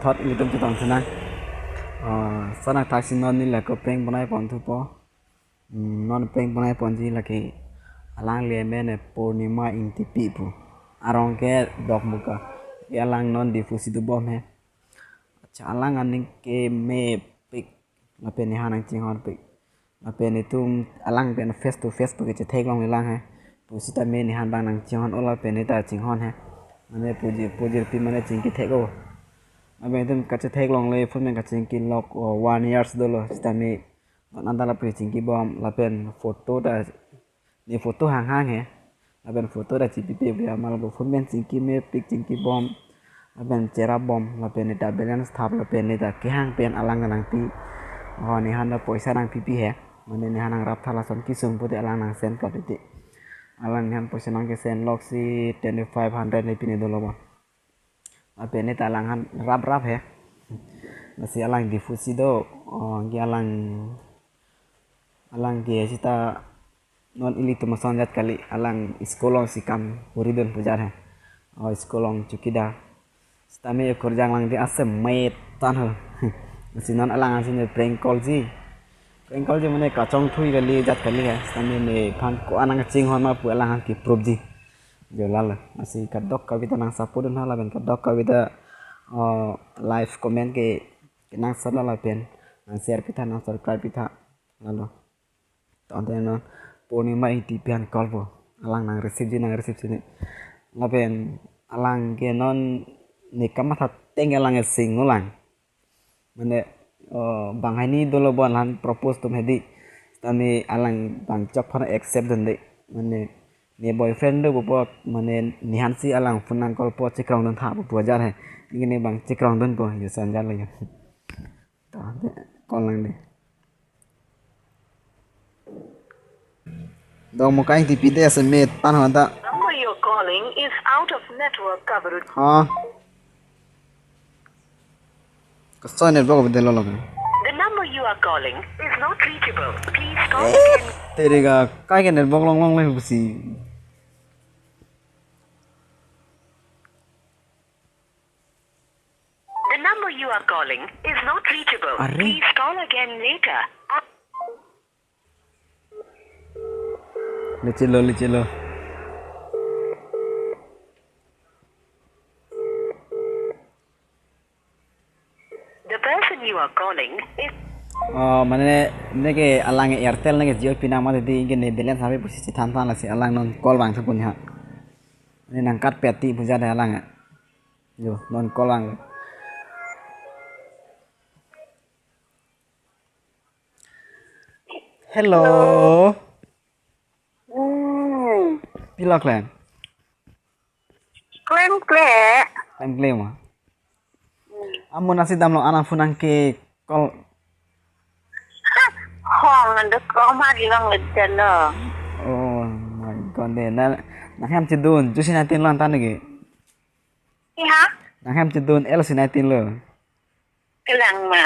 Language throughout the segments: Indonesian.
thot ini tum chutong thana sana taxi non ni la ko peng banai pon thu po non peng banai pon ji la ke alang le mene purnima inti pi pu arong ke dok muka alang non difusi du bom he acha alang aning ke me pik la pe ni hanang ching hon pik la pe ni tum alang pe face to face pu ke thek long lang he pu sita me ni han bang nang ching hon ola pe ni ta ching hon he mane puji pi mane ching ki thek o abe tum ka che thek long le phun men ka ching ki lok 1 years dolo sita me nanda la pe ching ki bom la pen photo da ni photo hang hang he aben foto da cipi pe bia mal bo phun men ching ki me pik ching ki bom aben chera bom la pen ni da balance thap la pen ni da ki hang pen alang nang pi ni han da poisa nang pi pi he mane ni hanang rap thala son ki sung pute alang nang sen plot iti alang han poisa nang ke sen lok si 2500 ni pini dolo bon ape ni ta alang han rap he masih alang difusi do gi alang ge sita non ili tu masonjat kali alang iskolong sikam huridon pujar he iskolong cukida stame korjang lang di asem met tan ho masih non alang asin prank call ji mane kacong thui kali jat kali he stame ne phan ko anang ching hon ma pu alang ki proof ji jolal masih kadok kawita nang sapudun hala ben kadok kawita live comment ke nang sala pen nang share pitha nang subscribe pitha lalu tonton non Purnima iti pian kolpo alang nang receive sini lapen alang ke non ni kamatha teng alang sing ulang mane bang hani dolo bon han propose tum hedi tami alang bang chok phana accept dende mane ni boyfriend do bo mane ni hansi alang funang kolpo chikrong don tha bo pujar he ni bang chikrong don po yu sanjal le ta kon lang de dong mo kain tipi de se me tan hon ta Number you're calling is out of network coverage. ko so ne bo de lo lo The number you are calling is not reachable. Please call again. terega kai ke ne bo long le busi The number you are calling is not reachable. Arre. Please call again later. le chelo The person you are calling is mane nege alang airtel nege jio pina ma de inge ne balance habe pusi tan tan la si alang non call bang sapun ha ni nang kat peti puja de alang yo non call bang hello pilok len klaim ma amun nasi dam lo anak funang ke call Hong and the coma gilang ledjana. oh my god de na ham chidun jusi natin lan tan nege Iya, na ham chidun el sinatin lo kelang ma.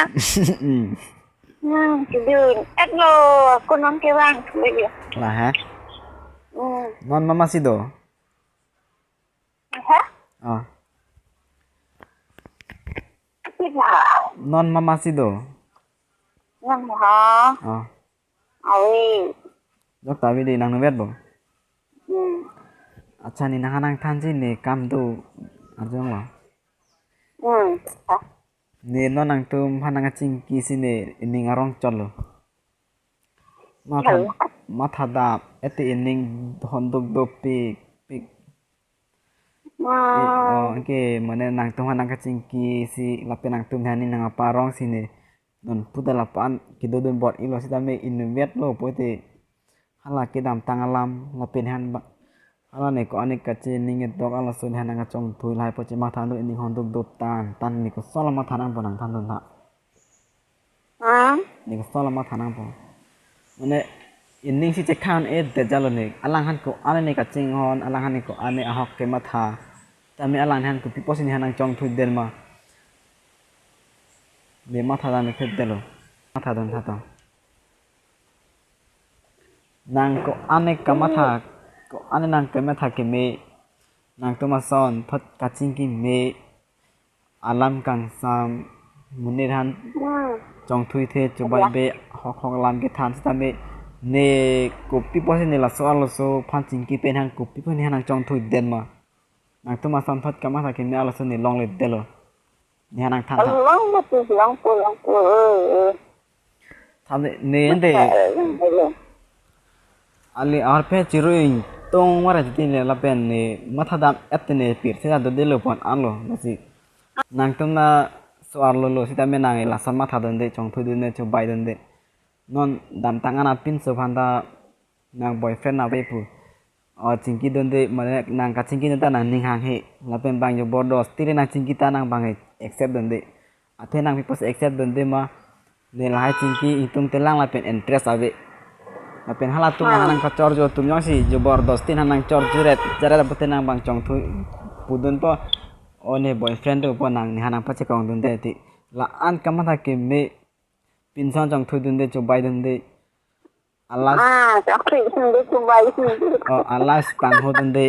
Kidun. Etlo, ako nang kewang. lah ha non mama sido Ha? oh Iya. non mama sido Nang ha? oh Awi. dok tawi di nang nuwet bo Hmm. acha ni nang nang thanji ni kam tu arjong lo Ha? ni non nang tum hanang ching ki sini ini ngarong chol lo matha da ete ining honduk do pik ke mane nang tum hanang ching ki si lape nang tum hani nang aparong sini non puta lapan kido don bot ilo sita me invet lo pote hala kidam tangalam lapin han hala ne ko anik kache ninget dok ala sun han nga chong thui lai poche ma than do ini honduk do tan ni ko solo ma thanang ponang than don ha ni ko solo ma thanang po mane ini si cekhan e de jalo ne alang han ko ane ne kaching hon alang han ko ane ahok ke ma tha tami alang han ko pipos ni hanang chong thui den ma de matha dan phet delo matha dan thata nang ko ane kamatha ko ane nang kamatha ke me nang to ma son phat kaching ki me alam kang sam munirhan trong thui the chubai be hok hok lam ke than sta me ne kopi pose ne la so alo so phancing ki pen han kopi pon han trong thui den ma nang tuma sam phat kama tha ke ne alo so ne long le delo ne han than tha long mà từ long tham ne ende ali ar pe chiruin tong wara tin le la pen ne matha dam et ne pir se da de lo pon an lo nasi nang tum na so ar lo sita me nang la san matha don de chong thu de ne chu bai don de non dam tangana pin so phanda nang boyfriend na be pu chingki don de mane nang ka chingki ta nang ning hang he la pen bang yo bordos tire nang chingki ta nang bang he accept don de athe nang pipos accept don de ma ne la hai chingki itung telang la pen interest ave la pen hala tu nang ka chor jo tum yang si jobardasti nang chor juret jara pute nang bang chong thu pudun po one boyfriend to po nang ni hanang pa che kong dun de ti la an kamatha ke me pinsan chong thu dun de cho bai dun de Allah chắc thì không biết tụi bay Allah spang ho dun de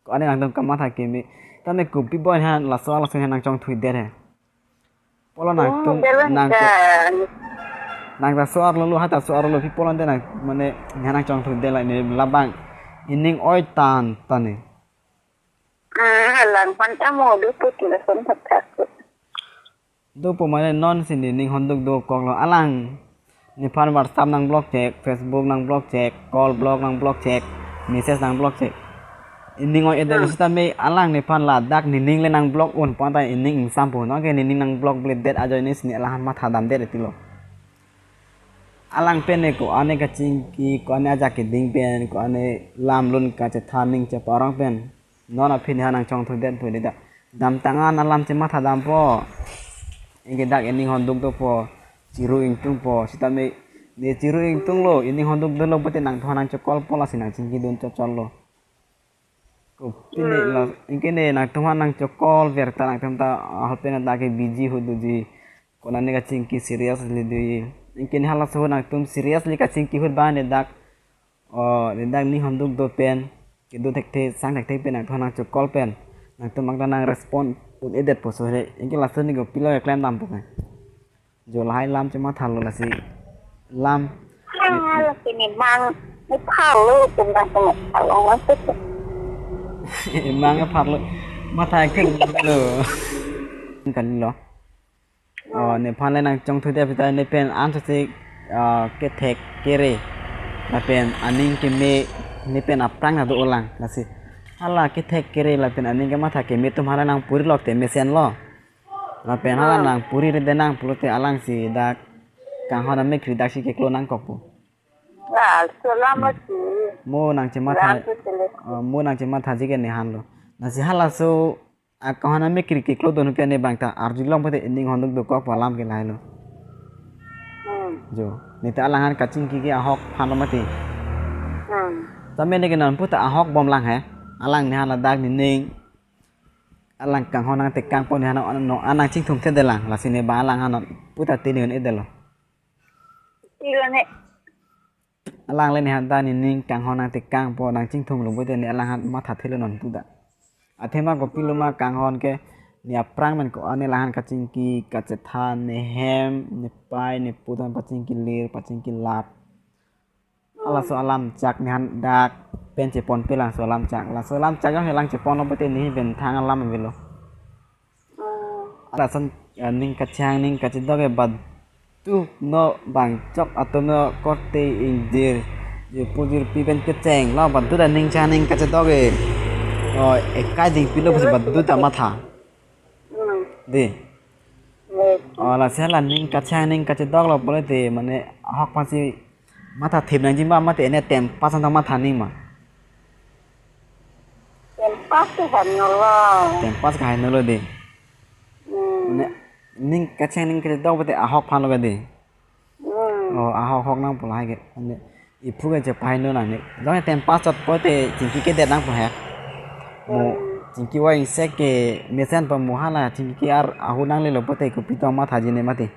ko ane nang kamatha ke me ta me kupi boy han la so nang chong thu de he polo nang tum nang nang ta soar lo hata soar lo pipolan de nang mane nang chong thu de la ni labang ining oi tan tane lần quan trọng một đứa tôi chỉ là sống thật thật do po mane non sin ning honduk do kong lo alang ni pan WhatsApp nang blog check Facebook nang blog check call blog nang blog check message nang blog check ining oi edel sta me alang ni pan la dak ni ning le nang blog on pa ta ining sampo no ke ni ning nang blog ble det ajo ni sni alang ma tha dam de tilo alang pen ko ane ka chingki ko ane aja ke ding pen ko ane lam lun ka che thaning che parang pen nona phin hanang chong thu den thu de da dam tangan alam che ma tha dam po inge dak ening honduk to po chiru ing tung po sita me ne chiru ing tung lo ening honduk de lo bote nang thanang che kol pola sinang chingki don cho chol lo ko pine la inge ne nang thanang che kol ver ta nang tam ta halpena da ke busy hu du ji kona ne ka chingki seriously du inge ne hala so nang tum seriously ka chingki hu ba ne dak ne dak ni honduk do pen kidu thek sang thek pe nang thanang che kol pen nang tum mang nang respond un edet po so he inge la sen go pilo klem dam po jo lai lam che ma thal la si lam là cái này mang cái phao luôn tụi bay tụi mình thằng nó tức mang cái phat lo ma thai ken lo kan lo ne phan le nang chong thu de pita ne pen an se ke thek kere la pen aning ke me ne pen aprang na do ulang la si hala ke thek kere la pen aning ke ma tha ke me tumhara nang puri lok te me sen lo la pen hala nang puri re de nang pulote alang si dak kang hona me kri dak si ke klo nang kopu là selamat sih mo nang che ma tha mo nang che ma tha ji ke ne han lo na si hala so a kang hona me kri ke klo don ke ne bang ta arju long pate ending honduk do kok palam ke lai lo jo ni ta alangan kaching ki ahok phan lo mati tame ne ke nan puta ahok bom lang he alang ni hala dak ni ning alang kang honang te kang pon hana no anang ching thum the de lang la sine ba lang hana puta tin ne de lo iya nih alang le ni hanta ni ning kang honang te kang po nang ching thum lu bote ni alang han ma tha thelo non puda athema ko piluma kang hon ke ni aprang man ko ane lahan kaching ki kachethan ne hem ne pai ne pudan paching ki lir paching ki lap ala so alam chak ni han dak pen che pon pe lang so alam chak la so alam chak yang helang che pon no bote ni ben thang alam me lo ada san ning kachang ning kachidoge bad tu no bang chok atono kote indir ye pujir pi ben kecheng la bad tu da ning cha ning kachidoge ekai ding pilo bus bad tu ta matha de la se la ning kachang ning kachidog lo pole te mane hok pasi matha thim nang jimba mate ne tem pasan ta matha ning ma tempat tuh kan lo tem pas ka no lo de ne ning kachang ning kachidog bote ahok phan lo de ahok hok nang pulai ke ne ipu ke je pai no na ne dong tem pas chot pote jingki ke de nang po ha mo jingki wa insek ke mesen pa mo hala jingki ar ahu nang le lo pote ko pito matha jine mate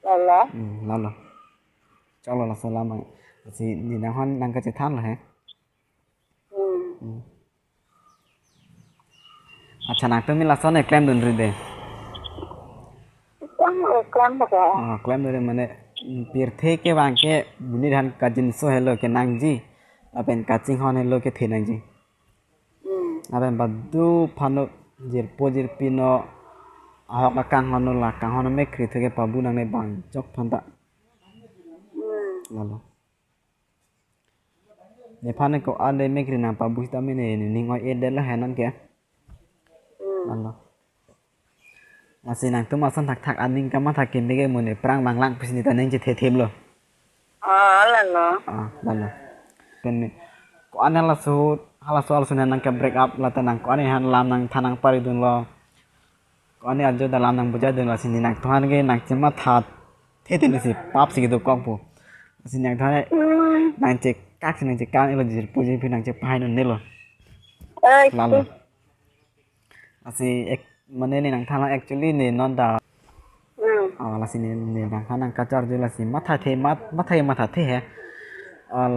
lala lalo chalo la salama si ni nang hon nang ka che than la he acha nang to mi la son e klem dun ri de klaim pakai. Klaim dari mana pirte ke bangke bunyi dan kajin so hello ke nangji apen kacing hon hello ke the nangji apen badu phano jir pojir pino ahok akang hono la kang hono me kri thege pabu nang ne bang chok phanta lalu ne phane ko ade me kri na pabu sta me ne ningoi edela hanan ke lalu masih nang tu masan thak aning kama thakin dege mone prang manglang pisni ta neng je the them lo Lalu. lalu pen ko anela su hala soal sunan nang ke break up la tanang ko ane han lam nang thanang pari dun lo ko ane ajo da lam nang buja dun la sini nang thoan ge nang chema tha the tin si pap si do kong pu sini nang thane nang che kak sini che kang elo jir puji phi nang che pai no ne lo lalu asi ek mane ni nang thala actually ni non da la sini ni nang hanang kacar je la si matha the he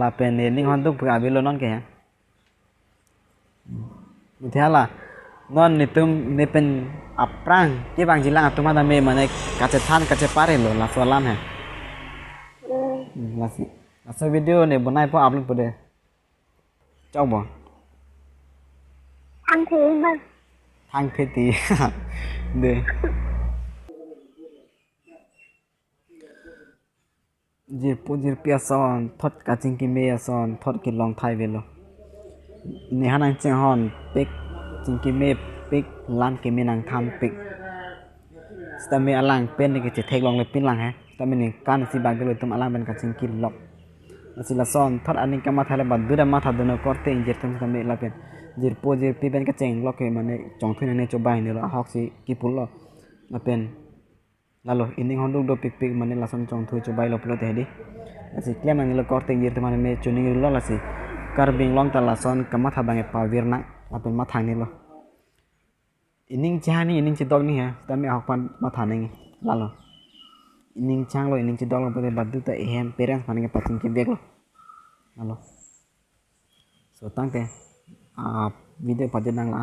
la pen ni hon du ga belo non ke he Mutiala non nitum ni pen aprang ki bang jilang atuma da me mane kace than kace pare lo la solam he la so video ne bonai po upload pode chau bo Ăn thì mà. thang phe ti de jir pia son thot kaching ki me son thot ki long thai velo ni hanang cheng hon pik ching ki me pik lan ki me nang tham pik stame alang pen ni ke thek long le pin lang he stame ni kan si bag le tum alang ben ka ching ki lok asila son thot aning ka matha le bad dura matha dono korte injer tum stame la pen jir po jir pi ben ka cheng lok ke mane chong thune ne cho bai ne lo hok si ki pul lo la pen lalu ini honduk do pik pik mane lason chong thui cho bai lo plo te di asi klem ang lo korte injer tum mane me chuning lo la si karbing long ta lason kama tha bange pawir na apen ma thang ni lo ining chani ining chidok ni ha tame hakpan ma thaneng lalu ining chang lo ining chidok lo pode badu ta ehem parents mane paching ki bek lo lalu so tangte video pajen nang la